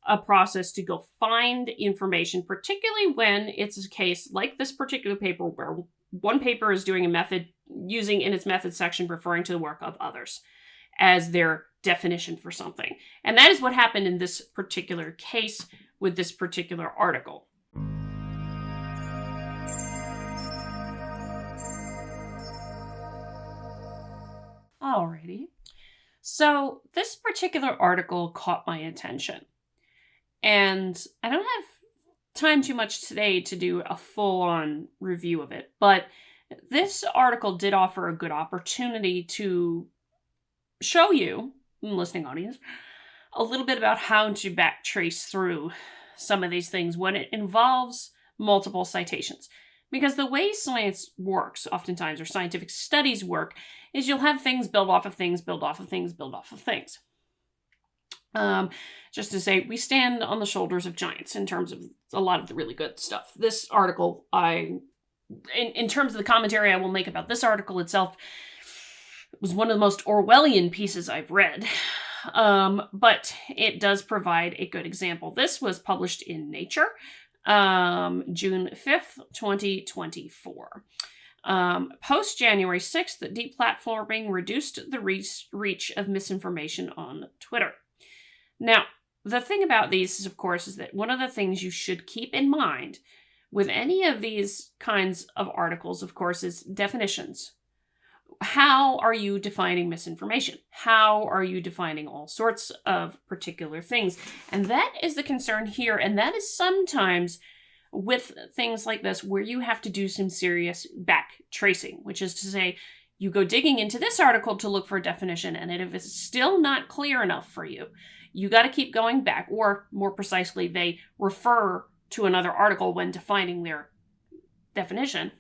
a process to go find information, particularly when it's a case like this particular paper where one paper is doing a method, using in its method section, referring to the work of others as their definition for something. And that is what happened in this particular case with this particular article. Alrighty. So this particular article caught my attention. And I don't have time too much today to do a full-on review of it, but this article did offer a good opportunity to show you, listening audience, a little bit about how to backtrace through some of these things when it involves multiple citations. Because the way science works, oftentimes, or scientific studies work, is you'll have things build off of things, build off of things, build off of things. Just to say, we stand on the shoulders of giants in terms of a lot of the really good stuff. This article, in terms of the commentary I will make about this article itself, was one of the most Orwellian pieces I've read. But it does provide a good example. This was published in Nature, June 5th, 2024. Post January 6th, deplatforming reduced the reach of misinformation on Twitter. Now, the thing about these, of course, is that one of the things you should keep in mind with any of these kinds of articles, of course, is definitions. How are you defining misinformation? How are you defining all sorts of particular things? And that is the concern here, and that is sometimes with things like this where you have to do some serious back tracing, which is to say, you go digging into this article to look for a definition, and if it's still not clear enough for you, you got to keep going back, or more precisely, they refer to another article when defining their definition.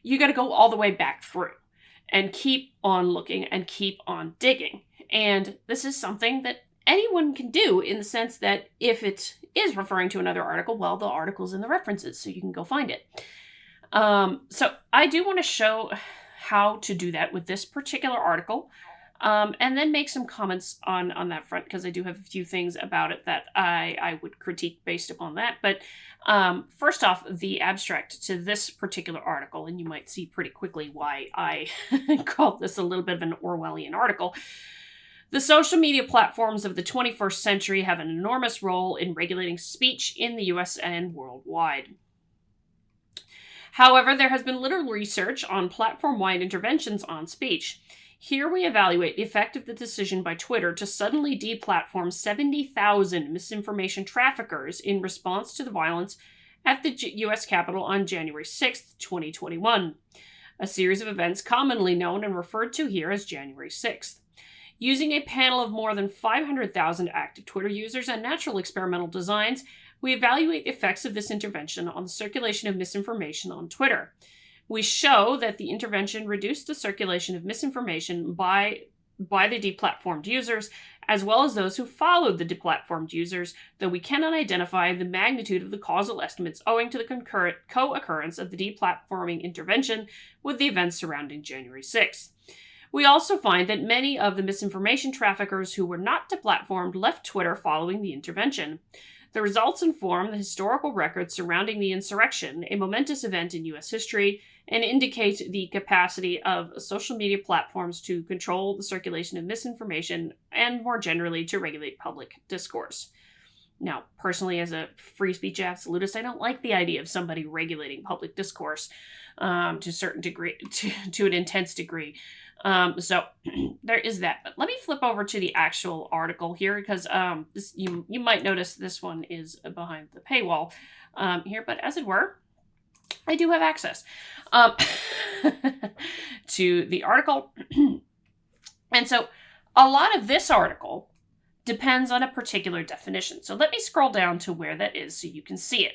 You got to go all the way back through and keep on looking and keep on digging. And this is something that anyone can do in the sense that if it is referring to another article, well, the article's in the references, so you can go find it. So I do want to show how to do that with this particular article, and then make some comments on that front, because I do have a few things about it that I would critique based upon that. But first off, the abstract to this particular article, and you might see pretty quickly why I call this a little bit of an Orwellian article. The social media platforms of the 21st century have an enormous role in regulating speech in the US and worldwide. However, there has been little research on platform-wide interventions on speech. Here we evaluate the effect of the decision by Twitter to suddenly deplatform 70,000 misinformation traffickers in response to the violence at the U.S. Capitol on January 6, 2021, a series of events commonly known and referred to here as January 6th. Using a panel of more than 500,000 active Twitter users and natural experimental designs, we evaluate the effects of this intervention on the circulation of misinformation on Twitter. We show that the intervention reduced the circulation of misinformation by the deplatformed users, as well as those who followed the deplatformed users, though we cannot identify the magnitude of the causal estimates owing to the concurrent co-occurrence of the deplatforming intervention with the events surrounding January 6th. We also find that many of the misinformation traffickers who were not deplatformed left Twitter following the intervention. The results inform the historical record surrounding the insurrection, a momentous event in U.S. history, and indicate the capacity of social media platforms to control the circulation of misinformation and, more generally, to regulate public discourse. Now, personally, as a free speech absolutist, I don't like the idea of somebody regulating public discourse to a certain degree, to an intense degree. So there is that. But let me flip over to the actual article here, because you might notice this one is behind the paywall here, but as it were, I do have access to the article. And so a lot of this article depends on a particular definition. So let me scroll down to where that is so you can see it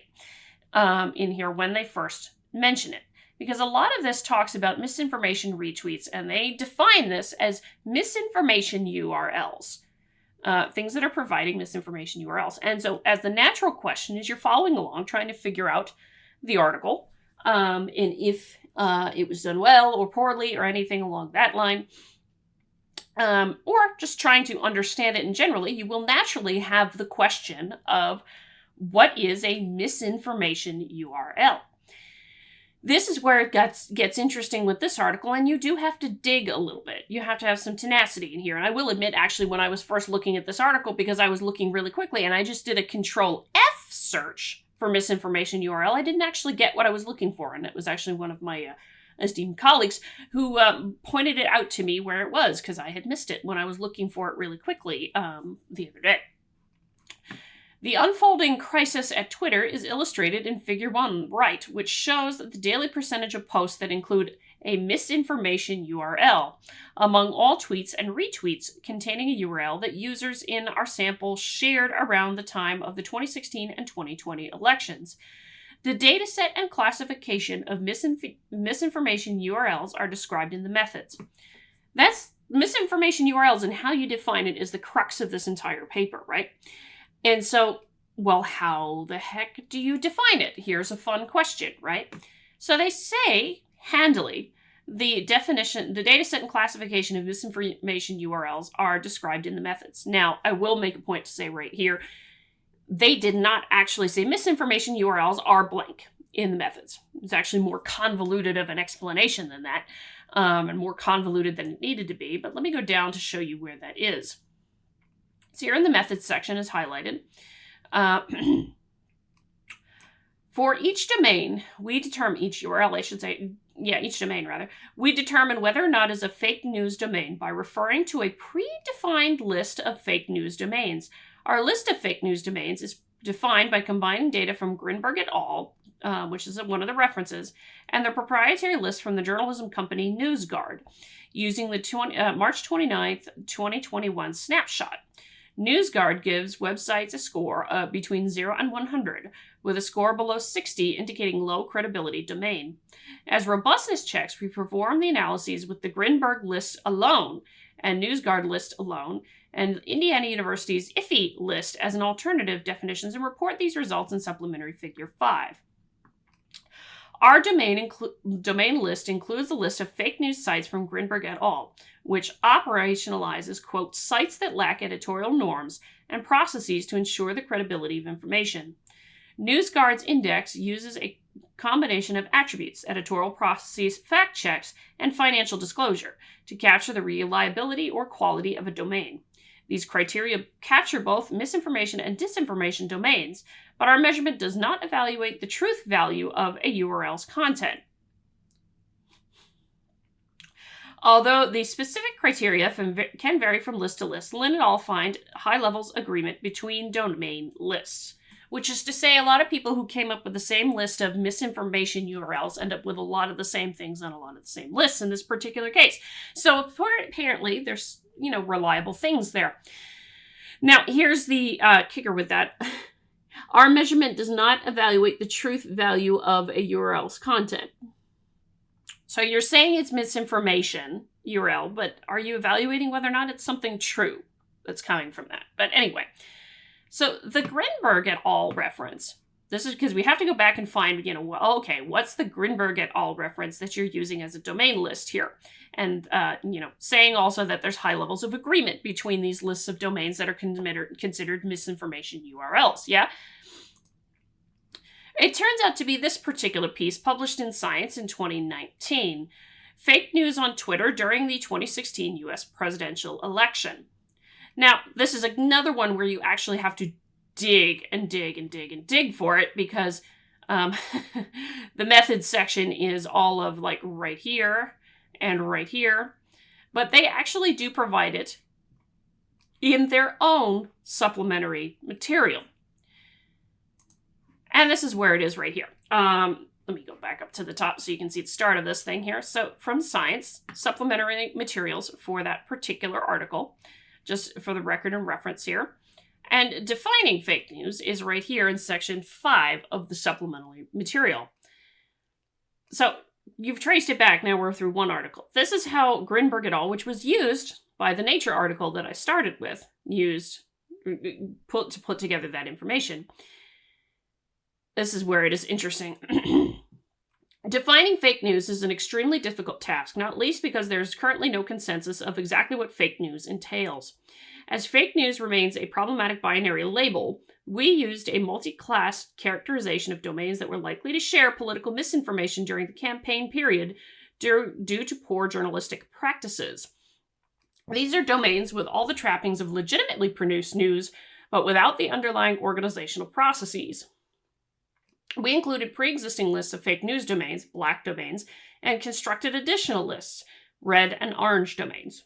in here when they first mention it. Because a lot of this talks about misinformation retweets, and they define this as misinformation URLs. Things that are providing misinformation URLs. And so as the natural question is, you're following along trying to figure out the article, and if it was done well or poorly or anything along that line. or just trying to understand it in generally, you will naturally have the question of what is a misinformation URL? This is where it gets interesting with this article, and you do have to dig a little bit. You have to have some tenacity in here. And I will admit, actually, when I was first looking at this article, because I was looking really quickly, and I just did a Control F search for misinformation URL, I didn't actually get what I was looking for. And it was actually one of my esteemed colleagues who pointed it out to me where it was, because I had missed it when I was looking for it really quickly the other day. The unfolding crisis at Twitter is illustrated in Figure 1, right, which shows the daily percentage of posts that include a misinformation URL among all tweets and retweets containing a URL that users in our sample shared around the time of the 2016 and 2020 elections. The dataset and classification of misinformation URLs are described in the methods. That's misinformation URLs, and how you define it is the crux of this entire paper, right? And so, well, how the heck do you define it? Here's a fun question, right? So they say, handily, the definition, the dataset and classification of misinformation URLs are described in the methods. Now, I will make a point to say right here, they did not actually say misinformation URLs are blank in the methods. It's actually more convoluted of an explanation than that, and more convoluted than it needed to be. But let me go down to show you where that is. So here in the methods section is highlighted. For each domain, we determine each URL, I should say, each domain rather, we determine whether or not it is a fake news domain by referring to a predefined list of fake news domains. Our list of fake news domains is defined by combining data from Grinberg et al., which is one of the references, and the proprietary list from the journalism company NewsGuard, using the March 29th, 2021 snapshot. NewsGuard gives websites a score between 0 and 100, with a score below 60 indicating low credibility domain. As robustness checks, we perform the analyses with the Grinberg list alone and NewsGuard list alone, and Indiana University's IFI list as an alternative definitions, and report these results in supplementary figure 5. Our domain list includes a list of fake news sites from Grinberg et al., which operationalizes, quote, sites that lack editorial norms and processes to ensure the credibility of information. NewsGuard's index uses a combination of attributes, editorial processes, fact checks, and financial disclosure to capture the reliability or quality of a domain. These criteria capture both misinformation and disinformation domains, but our measurement does not evaluate the truth value of a URL's content. Although the specific criteria can vary from list to list, Lynn et al. Find high levels of agreement between domain lists, which is to say a lot of people who came up with the same list of misinformation URLs end up with a lot of the same things on a lot of the same lists in this particular case. So apparently there's, reliable things there. Now, here's the kicker with that. Our measurement does not evaluate the truth value of a URL's content. So you're saying it's misinformation URL, but are you evaluating whether or not it's something true that's coming from that? But anyway, so the Grinberg et al. Reference, this is because we have to go back and find, okay, what's the Grinberg et al. Reference that you're using as a domain list here? And, saying also that there's high levels of agreement between these lists of domains that are considered misinformation URLs, yeah? It turns out to be this particular piece published in Science in 2019, Fake News on Twitter during the 2016 U.S. presidential election. Now, this is another one where you actually have to dig and dig and dig and dig for it, because the methods section is all of right here and right here, but they actually do provide it in their own supplementary material. And this is where it is right here. Let me go back up to the top so you can see the start of this thing here. So from Science, supplementary materials for that particular article, just for the record and reference here. And defining fake news is right here in section 5 of the supplementary material. So you've traced it back. Now we're through one article. This is how Grinberg et al., which was used by the Nature article that I started with, put together that information. This is where it is interesting. Defining fake news is an extremely difficult task, not least because there is currently no consensus of exactly what fake news entails. As fake news remains a problematic binary label, we used a multi-class characterization of domains that were likely to share political misinformation during the campaign period due to poor journalistic practices. These are domains with all the trappings of legitimately produced news, but without the underlying organizational processes. We included pre-existing lists of fake news domains, black domains, and constructed additional lists, red and orange domains.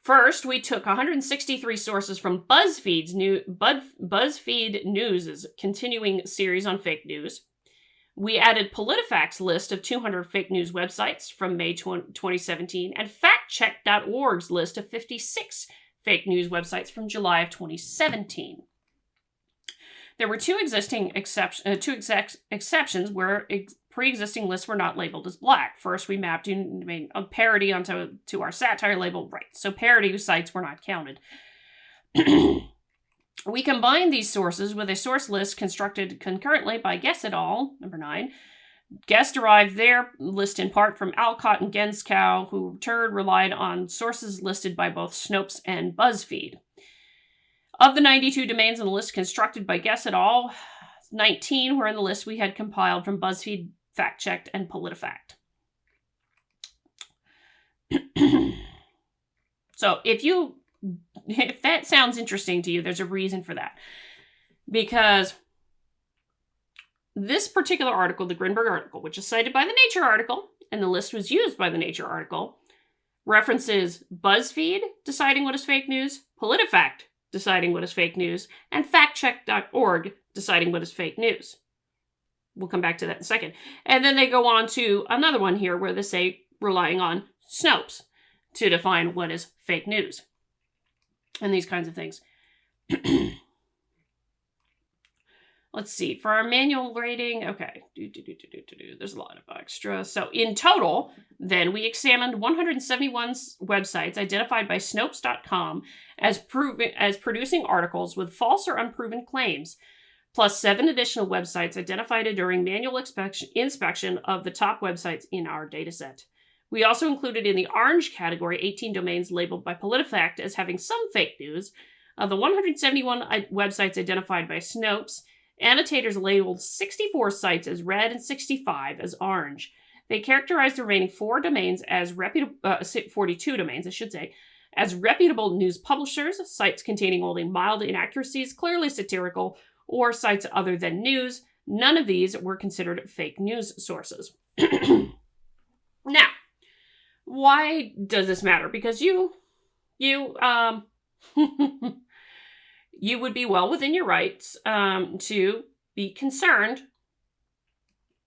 First, we took 163 sources from BuzzFeed News' continuing series on fake news. We added PolitiFact's list of 200 fake news websites from May 2017 and FactCheck.org's list of 56 fake news websites from July of 2017. There were two exceptions where pre-existing lists were not labeled as black. First, we mapped in a parody onto our satire label, right? So parody sites were not counted. We combined these sources with a source list constructed concurrently by Guess et al., number 9. Guess derived their list in part from Alcott and Genskow, who in turn relied on sources listed by both Snopes and BuzzFeed. Of the 92 domains on the list constructed by Guess et al., 19 were in the list we had compiled from BuzzFeed, FactChecked, and PolitiFact. So if that sounds interesting to you, there's a reason for that. Because this particular article, the Grinberg article, which is cited by the Nature article, and the list was used by the Nature article, references BuzzFeed deciding what is fake news, PolitiFact deciding what is fake news, and FactCheck.org deciding what is fake news. We'll come back to that in a second. And then they go on to another one here where they say relying on Snopes to define what is fake news. And these kinds of things. Let's see. For our manual rating, okay. There's a lot of extra. So in total, then we examined 171 websites identified by Snopes.com as producing articles with false or unproven claims, plus 7 additional websites identified during manual inspection of the top websites in our dataset. We also included in the orange category 18 domains labeled by PolitiFact as having some fake news. Of the 171 websites identified by Snopes, annotators labeled 64 sites as red and 65 as orange. They characterized the remaining 4 domains as 42 domains, I should say, as reputable news publishers, sites containing only mild inaccuracies, clearly satirical, or sites other than news. None of these were considered fake news sources. Now, why does this matter? Because you would be well within your rights to be concerned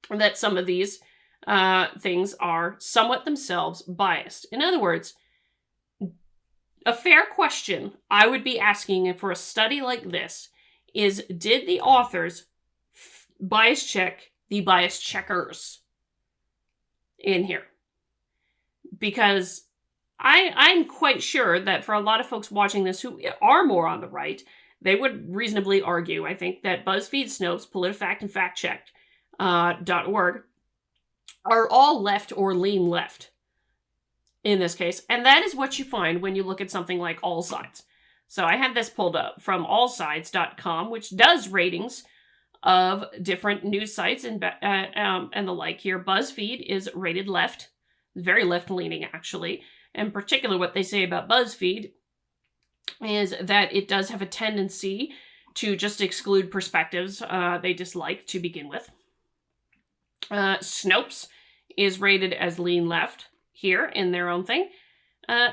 that some of these things are somewhat themselves biased. In other words, a fair question I would be asking for a study like this is, did the authors bias check the bias checkers in here? Because I'm quite sure that for a lot of folks watching this who are more on the right, they would reasonably argue, I think, that BuzzFeed, Snopes, PolitiFact, and FactCheck.org are all left or lean left in this case. And that is what you find when you look at something like All Sides. So I have this pulled up from allsides.com, which does ratings of different news sites and the like here. BuzzFeed is rated left, very left-leaning actually. In particular, what they say about BuzzFeed is that it does have a tendency to just exclude perspectives they dislike to begin with. Snopes is rated as lean left here in their own thing.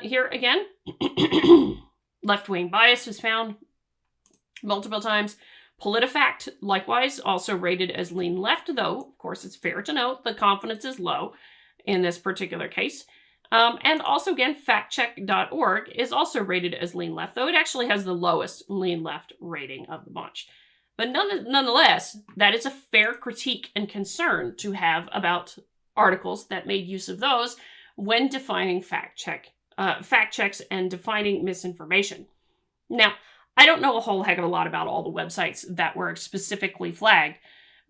Here again, left-wing bias is found multiple times. PolitiFact, likewise, also rated as lean left, though, of course, it's fair to note the confidence is low in this particular case. And also, again, FactCheck.org is also rated as lean left, though it actually has the lowest lean left rating of the bunch. But nonetheless, that is a fair critique and concern to have about articles that made use of those when defining fact checks and defining misinformation. Now, I don't know a whole heck of a lot about all the websites that were specifically flagged,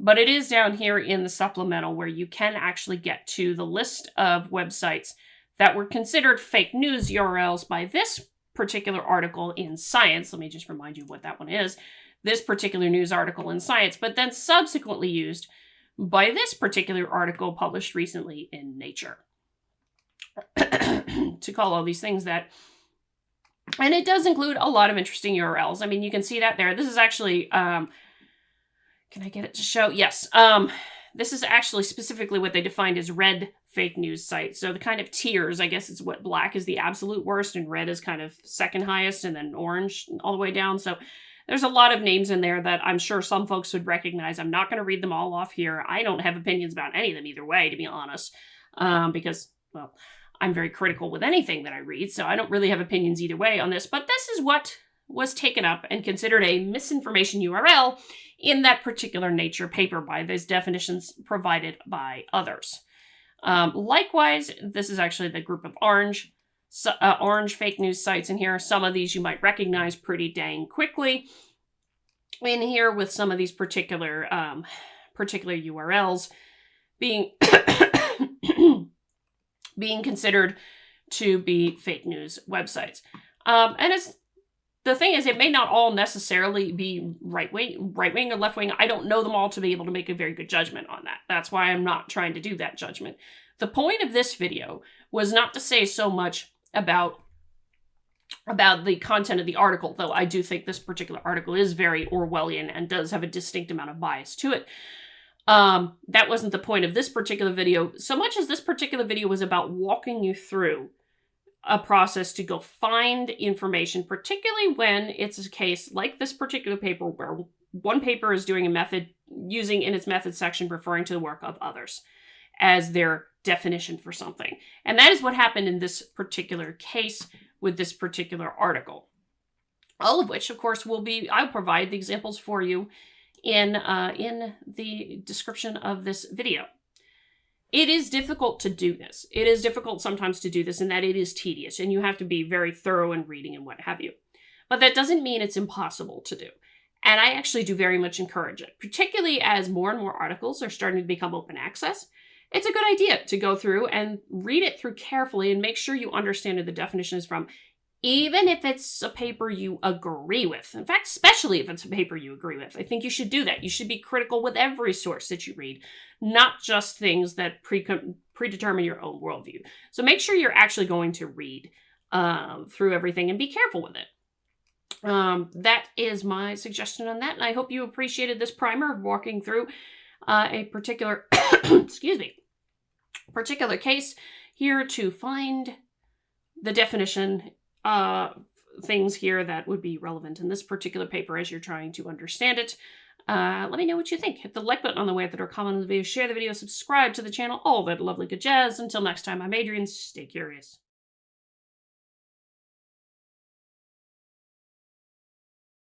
But it is down here in the supplemental where you can actually get to the list of websites that were considered fake news URLs by this particular article in Science. Let me just remind you what that one is. This particular news article in Science, but then subsequently used by this particular article published recently in Nature. To call all these things that. And it does include a lot of interesting URLs. I mean, you can see that there. This is actually, can I get it to show? Yes. This is actually specifically what they defined as red fake news sites. So the kind of tiers, I guess it's what black is the absolute worst and red is kind of second highest and then orange all the way down. So there's a lot of names in there that I'm sure some folks would recognize. I'm not going to read them all off here. I don't have opinions about any of them either way, to be honest, because, well, I'm very critical with anything that I read, so I don't really have opinions either way on this. But this is what was taken up and considered a misinformation URL in that particular Nature paper by those definitions provided by others. Likewise, this is actually the group of orange fake news sites in here. Some of these you might recognize pretty dang quickly in here with some of these particular URLs being being considered to be fake news websites. And the thing is, it may not all necessarily be right-wing or left-wing. I don't know them all to be able to make a very good judgment on that. That's why I'm not trying to do that judgment. The point of this video was not to say so much about the content of the article, though I do think this particular article is very Orwellian and does have a distinct amount of bias to it. That wasn't the point of this particular video, so much as this particular video was about walking you through a process to go find information, particularly when it's a case like this particular paper where one paper is doing a method, using in its method section, referring to the work of others as their definition for something. And that is what happened in this particular case with this particular article. All of which, of course, I'll provide the examples for you in the description of this video. It is difficult to do this. It is difficult sometimes to do this in that it is tedious and you have to be very thorough in reading and what have you. But that doesn't mean it's impossible to do. And I actually do very much encourage it, particularly as more and more articles are starting to become open access. It's a good idea to go through and read it through carefully and make sure you understand where the definition is from, even if it's a paper you agree with. In fact, especially if it's a paper you agree with. I think you should do that. You should be critical with every source that you read, not just things that predetermine your own worldview. So make sure you're actually going to read through everything and be careful with it. That is my suggestion on that, and I hope you appreciated this primer of walking through a particular, particular case here to find the definition things here that would be relevant in this particular paper as you're trying to understand it. Let me know what you think. Hit the like button on the way up, or comment on the video, share the video, subscribe to the channel, all that lovely good jazz. Until next time, I'm Adrian. Stay curious.